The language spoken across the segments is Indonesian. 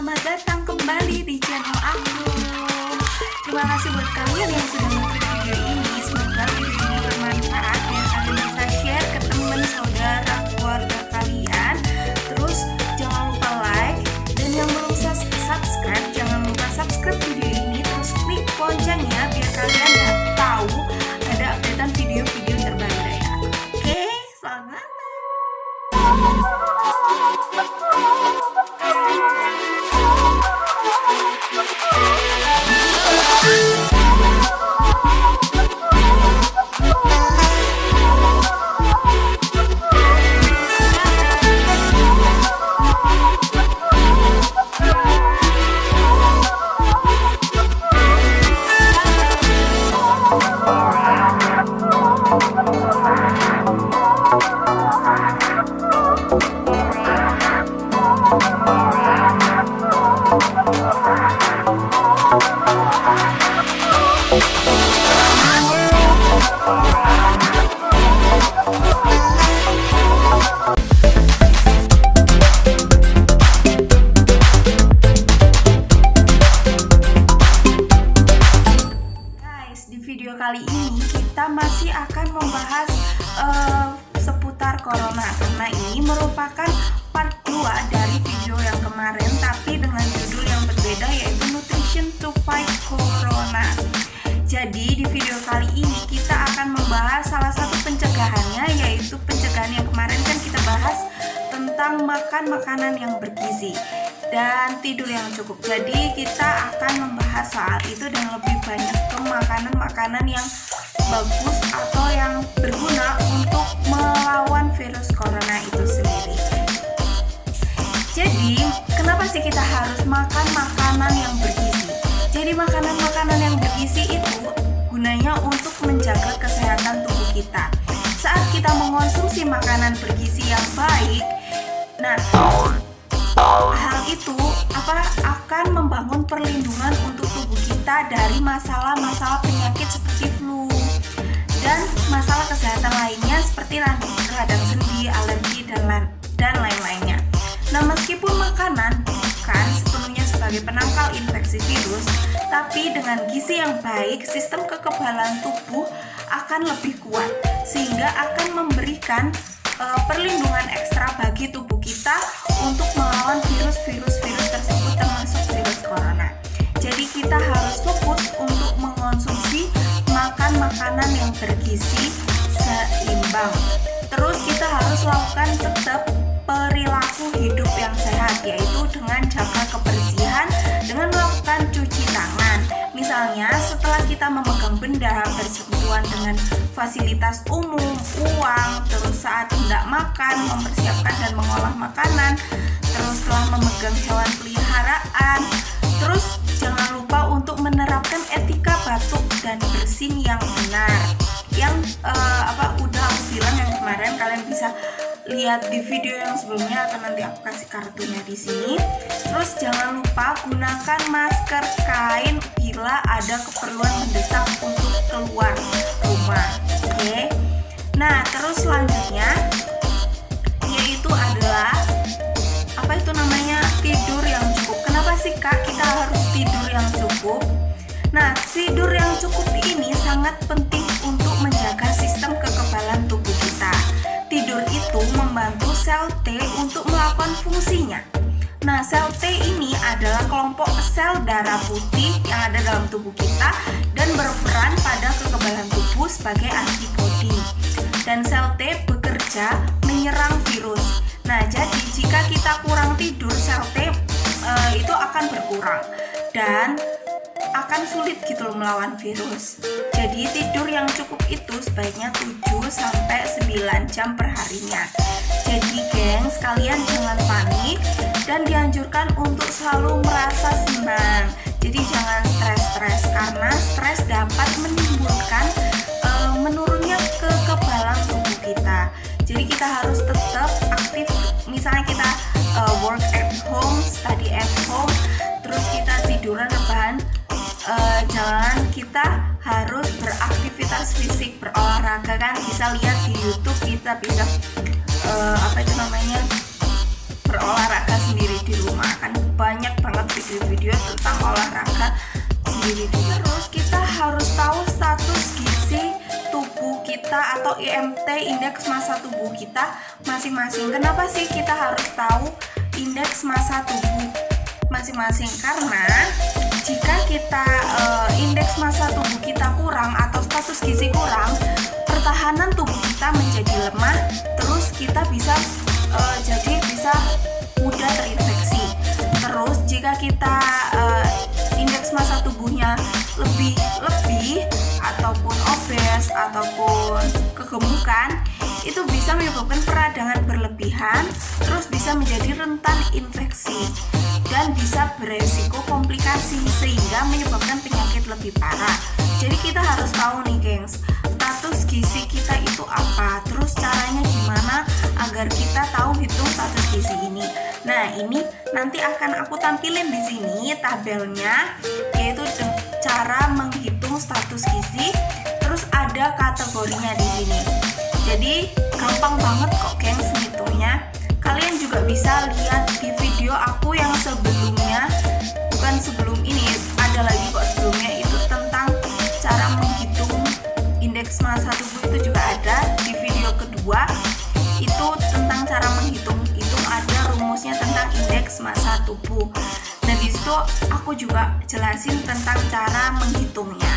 selamat datang kembali di channel aku. Terima kasih buat kalian yang sudah mengklik video ini. Semoga video ini bermanfaat dan kalian bisa share ke teman, saudara, keluarga kalian. Terus jangan lupa like, dan yang belum subscribe jangan lupa subscribe video ini. Terus klik loncengnya biar kalian tahu ada updatean video-video terbaru ya. Oke, selamat. Di video kali ini kita masih akan membahas seputar corona, karena ini merupakan part 2 dari video yang kemarin tapi dengan judul yang berbeda, yaitu Nutrition to Fight Corona. Jadi di video kali ini kita akan membahas salah satu pencegahannya, yaitu pencegahan yang kemarin kan kita bahas tentang makan makanan yang bergizi dan tidur yang cukup. Jadi kita akan membahas soal itu dan lebih banyak ke makanan-makanan yang bagus atau yang berguna untuk melawan virus corona itu sendiri. Jadi kenapa sih kita harus makan makanan yang bergizi? Jadi makanan-makanan yang bergizi itu gunanya untuk menjaga kesehatan tubuh kita. Saat kita mengonsumsi makanan bergizi yang baik, nah hal itu akan membangun perlindungan untuk tubuh kita dari masalah-masalah penyakit seperti flu dan masalah kesehatan lainnya seperti radang sendi, alergi, dan lain-lainnya. Nah, meskipun makanan bukan sepenuhnya sebagai penangkal infeksi virus, tapi dengan gizi yang baik, sistem kekebalan tubuh akan lebih kuat sehingga akan memberikan perlindungan ekstra bagi tubuh kita untuk melawan virus-virus tersebut, termasuk virus corona. Jadi kita harus fokus untuk mengonsumsi makan makanan yang bergizi seimbang. Terus kita harus lakukan tetap perilaku hidup yang sehat, yaitu dengan jaga kebersihan dengan melakukan cuci tangan. Misalnya setelah kita memegang benda, bersentuhan dengan fasilitas umum, uang, terus saat hendak makan, mempersiapkan dan mengolah makanan, terus setelah memegang hewan peliharaan, terus jangan lupa untuk menerapkan etika batuk dan bersin yang benar. Yang udah aku bilang yang kemarin, kalian bisa lihat di video yang sebelumnya atau nanti aku kasih kartunya di sini. Terus jangan lupa gunakan masker kain bila ada keperluan mendesak untuk keluar rumah. Oke. Nah, terus selanjutnya yaitu adalah tidur yang cukup. Kenapa sih Kak kita harus tidur yang cukup? Nah, tidur yang cukup ini sangat penting untuk menjaga sistem kekebalan tubuh kita. Tidur itu membantu sel T untuk melakukan fungsinya. Nah, sel T ini adalah kelompok sel darah putih yang ada dalam tubuh kita dan berperan pada kekebalan tubuh sebagai antibodi. Dan sel T bekerja menyerang virus. Nah, jadi jika kita kurang tidur, sel T itu akan berkurang dan akan sulit gitu loh melawan virus. Jadi tidur yang cukup itu sebaiknya 7-9 jam per harinya. Jadi gengs, kalian jangan panik dan dianjurkan untuk selalu merasa senang. Jadi jangan stres-stres, karena stres dapat menimbulkan menurunnya kekebalan tubuh kita. Jadi kita harus tetap aktif. Misalnya kita work at home, study at home, terus kita tiduran rebahan, jangan kita harus beraktivitas fisik, berolahraga kan. Bisa lihat di YouTube, kita bisa berolahraga sendiri di rumah kan, banyak banget sendiri dulu. Terus kita harus tahu status gizi tubuh kita atau IMT, indeks massa tubuh kita masing-masing. Kenapa sih kita harus tahu indeks massa tubuh masing-masing? Karena jika kita indeks massa tubuh kita kurang atau status gizi kurang, pertahanan tubuh kita menjadi lemah, terus kita bisa mudah terinfeksi. Terus jika kita indeks massa tubuhnya lebih ataupun obes ataupun kegemukan, itu bisa menyebabkan peradangan berlebihan, terus bisa menjadi rentan infeksi dan bisa beresiko komplikasi sehingga menyebabkan penyakit lebih parah. Jadi kita harus tahu nih gengs, status gizi kita itu apa, terus caranya gimana agar kita tahu hitung status gizi ini. Nah, ini nanti akan aku tampilin di sini tabelnya, yaitu cara menghitung status gizi. Terus ada kategorinya di sini. Jadi gampang banget kok gengs ngitungnya. Kalian juga bisa lihat di video aku yang sebelumnya, bukan sebelum ini, ada lagi kok sebelumnya, itu tentang cara menghitung indeks massa tubuh, itu juga ada di video kedua. Itu tentang cara menghitung, itu ada rumusnya tentang indeks massa tubuh. Nah, di situ aku juga jelasin tentang cara menghitungnya.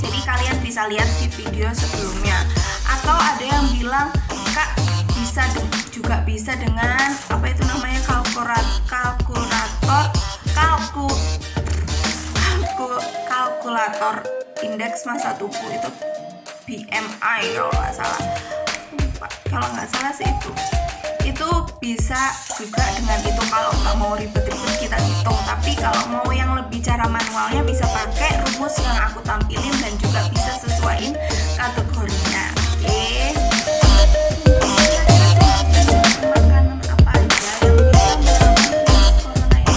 Jadi kalian bisa lihat di video sebelumnya. Atau ada yang bilang, Kak, bisa dengan apa itu namanya, kalkulator indeks massa tubuh, itu BMI kalau nggak salah sih itu bisa juga dengan itu. Kalau nggak mau ribet-ribet kita hitung, tapi kalau mau yang lebih cara manualnya bisa pakai rumus yang aku tampilin dan juga bisa sesuaiin kategorinya. Oke. Makanan apa aja yang bisa menyebabkan virus corona ini?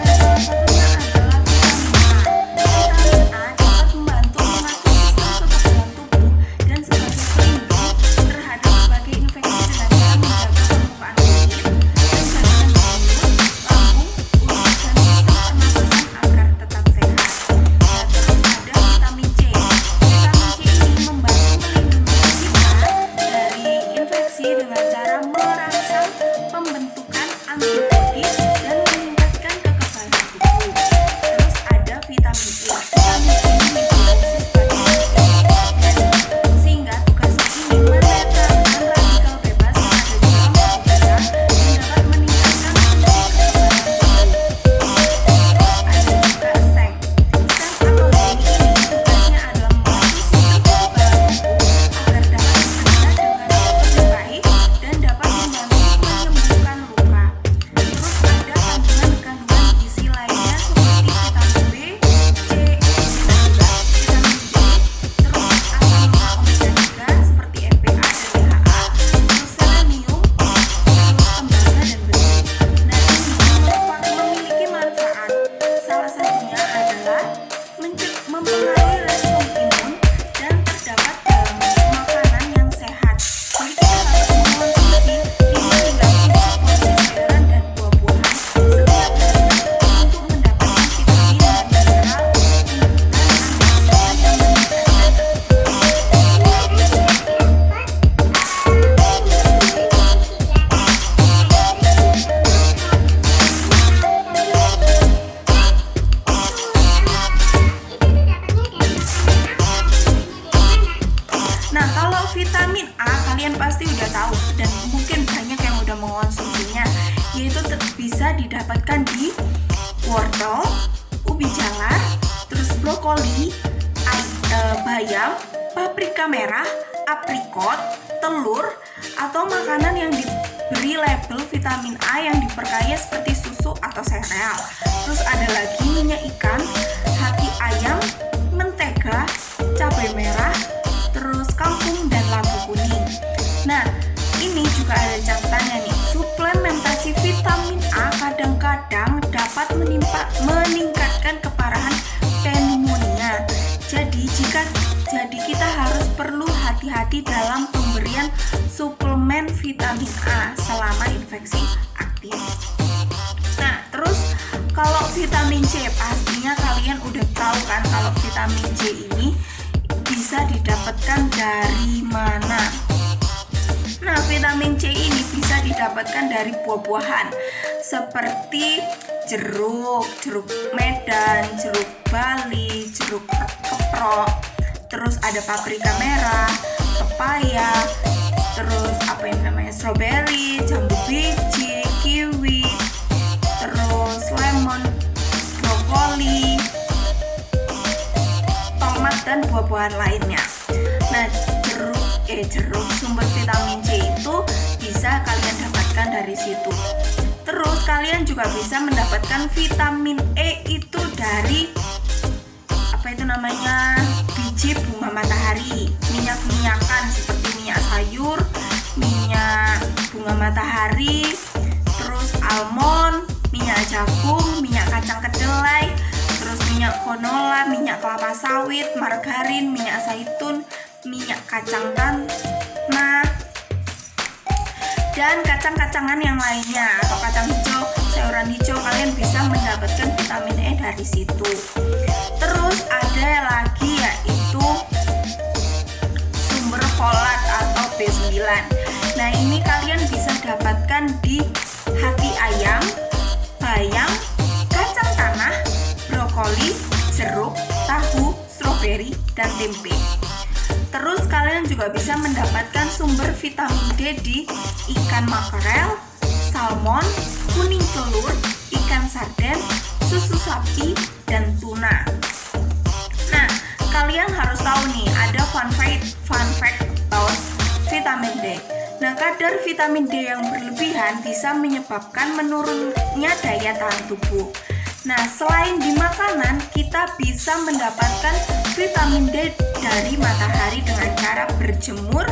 Nah, salah satunya adalah vitamin A. Vitamin A dapat membantu mengatur sistem kekebalan tubuh dan sebagai pelindung terhadap berbagai infeksi dengan cara menjaga permukaan kulit dan jaringan mulut, lambung, usus, dan sistem pernapasan agar tetap sehat. Nah, terus ada vitamin C. Vitamin C ini membantu melindungi kita dari infeksi dengan cara merangsang pembentukan antibodi dan meningkatkan kekebalan tubuh. Terus ada vitamin E. Vitamin E ini berfungsi sebagai antioksidan, sehingga tugasnya ini menetralkan radikal bebas yang ada di dalam tubuh kita dan dapat meningkatkan fungsi kekebalan tubuh. Terus ada juga seng. Seng atau zinc ini tugasnya adalah membantu sistem kekebalan tubuh agar dapat bekerja dengan lebih baik dan dapat membantu menyembuhkan luka. Terus ada kandungan gizi lainnya seperti vitamin B, C, dan juga vitamin D, terus asam lemak omega 3 seperti EPA dan DHA, terus selenium, terus tembaga dan besi. Nah, ini memiliki manfaat. Salah satunya adalah mempengaruhi respon imun dan terdapat dalam makanan yang sehat. Jadi kita harus mengonsumsi 5 hingga 7 porsi sayuran dan buah-buahan setiap harinya untuk mendapatkan vitamin dan mineral dan antioksidan yang meningkatkan Nah, kalau vitamin A kalian pasti udah tahu dan mungkin banyak yang udah mengonsumsinya, yaitu bisa didapatkan di wortel, ubi jalar, terus brokoli, bayam, paprika merah, aprikot, telur, atau makanan yang diberi label vitamin A yang diperkaya seperti susu atau sereal. Terus ada lagi minyak ikan, hati ayam, mentega, cabai merah, terus kangkung dan labu kuning. Nah, ini juga ada catatannya nih. Suplementasi vitamin A kadang-kadang dapat meningkatkan keparahan pneumonia. Jadi kita harus perlu hati-hati dalam pemberian suplemen vitamin A selama infeksi aktif. Nah, terus kalau vitamin C, pastinya kalian udah tahu kan kalau vitamin C ini bisa didapatkan dari mana. Nah, vitamin C ini bisa didapatkan dari buah-buahan seperti jeruk Medan, jeruk Bali, jeruk keprok, terus ada paprika merah, pepaya, terus strawberry, jambu biji, kiwi, terus lemon, brokoli, tomat dan buah-buahan lainnya. Nah, jeruk sumber vitamin C itu bisa kalian dapatkan dari situ. Terus kalian juga bisa mendapatkan vitamin E itu dari biji bunga matahari, minyak-minyakan seperti minyak sayur, minyak bunga matahari, terus almond, minyak jagung, minyak kacang kedelai, terus minyak canola, minyak kelapa sawit, margarin, minyak zaitun, minyak kacang tanah, dan kacang-kacangan yang lainnya atau kacang hijau, sayuran hijau. Kalian bisa mendapatkan vitamin E dari situ. Terus ada lagi yaitu sumber folat atau B9. Nah, ini kalian bisa dapatkan di hati ayam, bayam, kacang tanah, brokoli, jeruk, tahu, stroberi, dan tempe. Terus kalian juga bisa mendapatkan sumber vitamin D di ikan makarel, salmon, kuning telur, ikan sarden, susu sapi, dan tuna. Nah, kalian harus tahu nih, ada fun fact about vitamin D. Nah, kadar vitamin D yang berlebihan bisa menyebabkan menurunnya daya tahan tubuh. Nah, selain di makanan, kita bisa mendapatkan vitamin D dari matahari dengan cara berjemur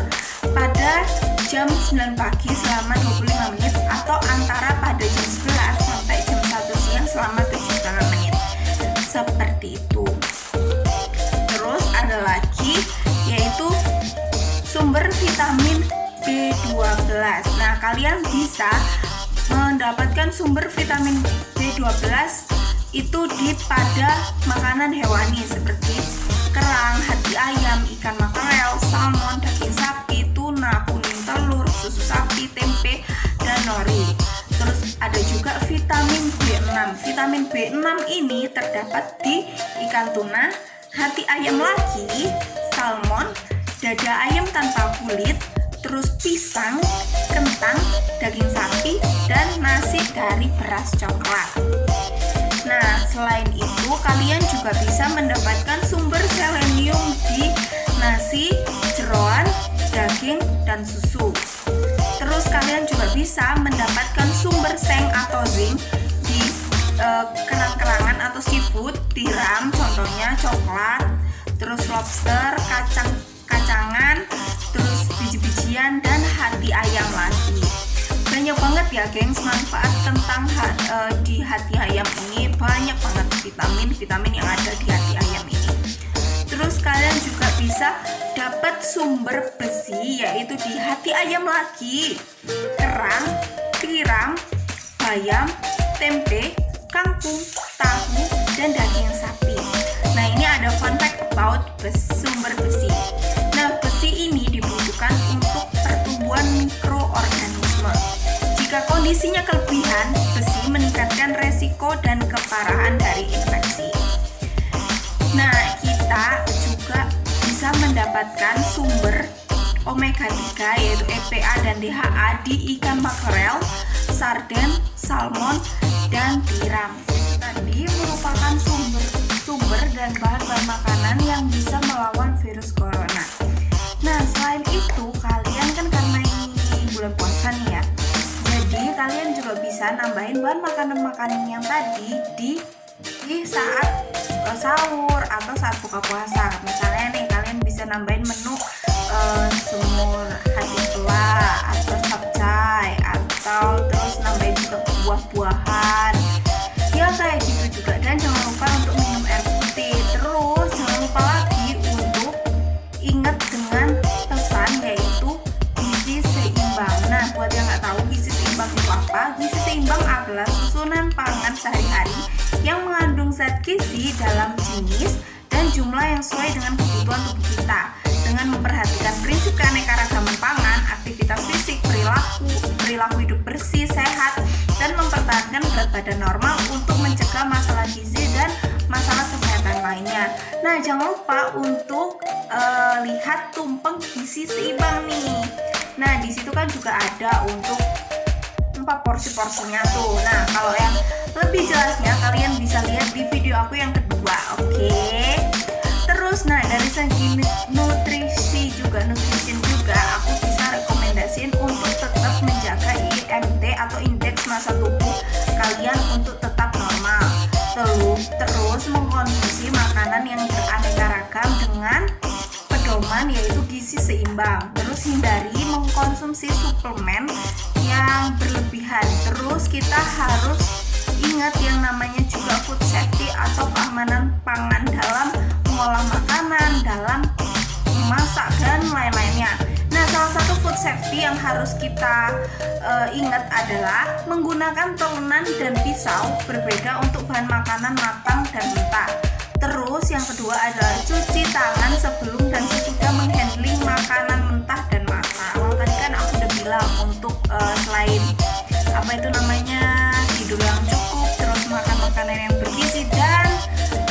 pada jam 9 pagi selama 25 menit atau antara pada jam 11 sampai jam 1 siang selama 7,5 menit. Seperti itu. Terus ada lagi yaitu sumber vitamin B12. Nah, kalian bisa mendapatkan sumber vitamin B12 itu pada makanan hewani seperti kerang, hati ayam, ikan makarel, salmon, daging sapi, tuna, kuning telur, susu sapi, tempe, dan nori. Terus ada juga vitamin B6. Vitamin B6 ini terdapat di ikan tuna, hati ayam lagi, salmon, dada ayam tanpa kulit, terus pisang, kentang, daging sapi, dan nasi dari beras coklat. Nah, selain itu kalian juga bisa mendapatkan sumber selenium di nasi, jeroan, daging, dan susu. Terus kalian juga bisa mendapatkan sumber seng atau zinc di kerang-kerangan atau seafood, tiram, contohnya coklat, terus lobster, kacang-kacangan, terus biji-bijian, dan hati ayam lagi. Banyak banget ya gengs manfaat tentang di hati ayam ini, banyak banget vitamin yang ada di hati ayam ini. Terus kalian juga bisa dapat sumber besi yaitu di hati ayam lagi, kerang, tiram, bayam, tempe, kangkung, tahu, dan daging sapi. Nah, ini ada fun fact about sumber besi. Nah, besi ini dibutuhkan untuk pertumbuhan mikroorganisme. Jika kondisinya kelebihan, besi meningkatkan resiko dan keparahan dari infeksi. Nah, kita juga bisa mendapatkan sumber omega 3 yaitu EPA dan DHA di ikan makarel, sarden, salmon, dan tiram. Tadi merupakan sumber dan bahan-bahan makanan yang bisa melawan virus corona. Nah, selain itu kalian kan karena ini bulan puasa nih ya, jadi kalian juga bisa nambahin bahan makanan-makanan yang tadi di saat sahur atau saat buka puasa. Misalnya nih kalian bisa nambahin menu semur hati tua atau capcay, atau terus nambahin juga buah-buahan ya kayak gitu juga. Dan jangan lupa untuk minum air putih. Terus jangan lupa lagi untuk ingat dengan pesan yaitu gizi seimbang. Nah, buat yang nggak tahu gizi seimbang itu apa, gizi seimbang adalah susunan pangan sehari-hari yang mengandung zat gizi dalam jenis dan jumlah yang sesuai dengan kebutuhan tubuh kita. Dengan memperhatikan prinsip keanekaragaman pangan, aktivitas fisik, perilaku hidup bersih, sehat, dan mempertahankan berat badan normal untuk mencegah masalah gizi dan masalah kesehatan lainnya. Nah, jangan lupa untuk lihat tumpeng gizi seimbang nih. Nah, di situ kan juga ada untuk porsi-porsinya tuh. Nah, kalau yang lebih jelasnya kalian bisa lihat di video aku yang kedua, oke? Terus, nah dari segi nutrition juga aku bisa rekomendasiin untuk tetap menjaga IMT atau indeks massa tubuh kalian untuk tetap normal. Terus mengkonsumsi makanan yang beraneka ragam dengan pedoman yaitu gizi seimbang. Terus hindari mengkonsumsi suplemen yang berlebihan. Terus kita harus ingat yang namanya juga food safety atau keamanan pangan dalam mengolah makanan, dalam memasak dan lain-lainnya. Nah, salah satu food safety yang harus kita ingat adalah menggunakan telunan dan pisau berbeda untuk bahan makanan matang dan mentah. Terus yang kedua adalah cuci tangan sebelum dan sesudah menghandling makanan mentah dan masak. Tadi kan aku udah bilang untuk selain tidur yang cukup, terus makan makanan yang bergizi dan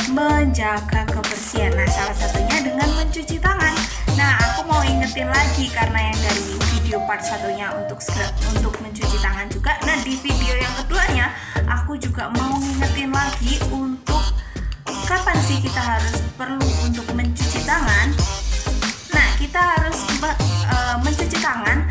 menjaga kebersihan. Nah, salah satunya dengan mencuci tangan. Nah, aku mau ingetin lagi karena yang dari video part satunya untuk mencuci tangan juga. Nah, di video yang keduanya aku juga mau ingetin lagi untuk kapan sih kita harus perlu untuk mencuci tangan. Nah, kita harus mencuci tangan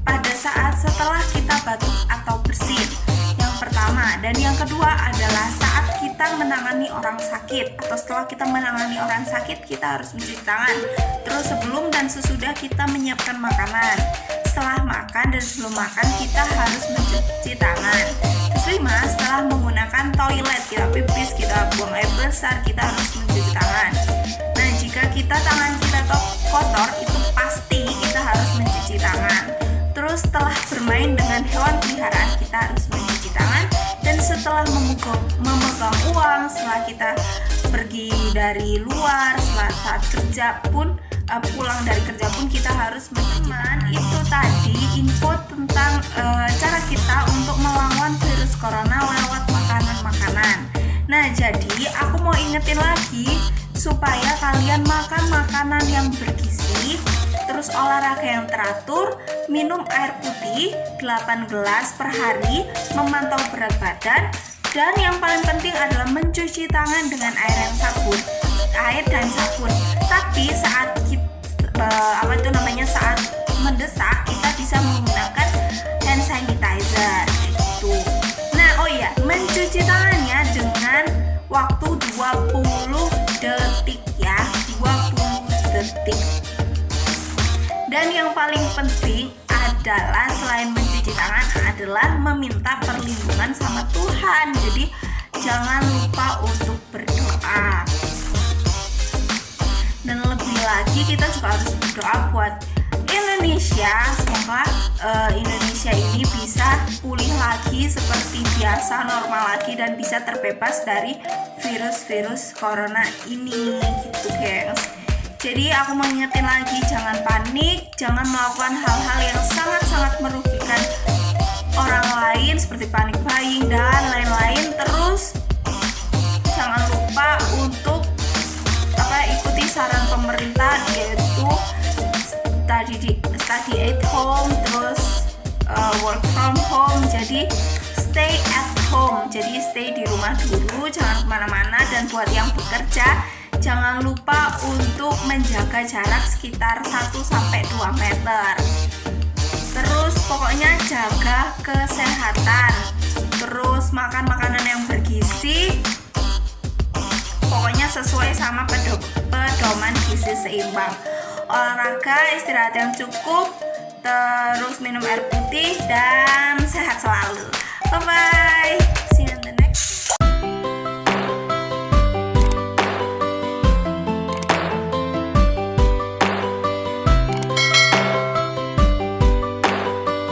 pada saat setelah kita batuk atau bersin. Yang pertama dan yang kedua adalah saat kita menangani orang sakit atau setelah kita menangani orang sakit kita harus mencuci tangan. Terus sebelum dan sesudah kita menyiapkan makanan. Setelah makan dan sebelum makan kita harus mencuci tangan. Kelima, setelah menggunakan toilet, kita pipis, kita buang air besar, kita harus mencuci tangan. Nah, jika tangan kita kotor, itu pasti kita harus mencuci tangan. Terus setelah bermain dengan hewan peliharaan, kita harus mencuci tangan. Dan setelah memegang uang, setelah kita pergi dari luar, setelah saat kerja pun, pulang dari kerja pun kita harus mencuci tangan. Itu tadi info tentang cara kita untuk melawan virus corona lewat makanan-makanan. Nah, jadi aku mau ingetin lagi supaya kalian makan makanan yang bergizi, terus olahraga yang teratur, minum air putih 8 gelas per hari, memantau berat badan, dan yang paling penting adalah mencuci tangan dengan air dan sabun. Tapi saat saat mendesak kita bisa menggunakan hand sanitizer gitu. Nah, mencuci tangannya dengan waktu 20 detik ya, 20 detik. Dan yang paling penting adalah selain mencuci tangan adalah meminta perlindungan sama Tuhan. Jadi jangan lupa untuk berdoa. Dan lebih lagi kita juga harus berdoa buat Indonesia. Semoga Indonesia ini bisa pulih lagi seperti biasa, normal lagi, dan bisa terbebas dari virus corona ini gitu gengs. Jadi aku mau ingetin lagi, jangan panik, jangan melakukan hal-hal yang sangat-sangat merugikan orang lain seperti panic buying dan lain-lain. Terus jangan lupa untuk ikuti saran pemerintah yaitu study at home, terus work from home. Jadi stay at home, jadi stay di rumah dulu, jangan kemana-mana. Dan buat yang bekerja, jangan lupa untuk menjaga jarak sekitar 1-2 meter. Terus pokoknya jaga kesehatan, terus makan makanan yang bergizi, pokoknya sesuai sama pedoman gizi seimbang. Olahraga, istirahat yang cukup, terus minum air putih, dan sehat selalu. Bye-bye.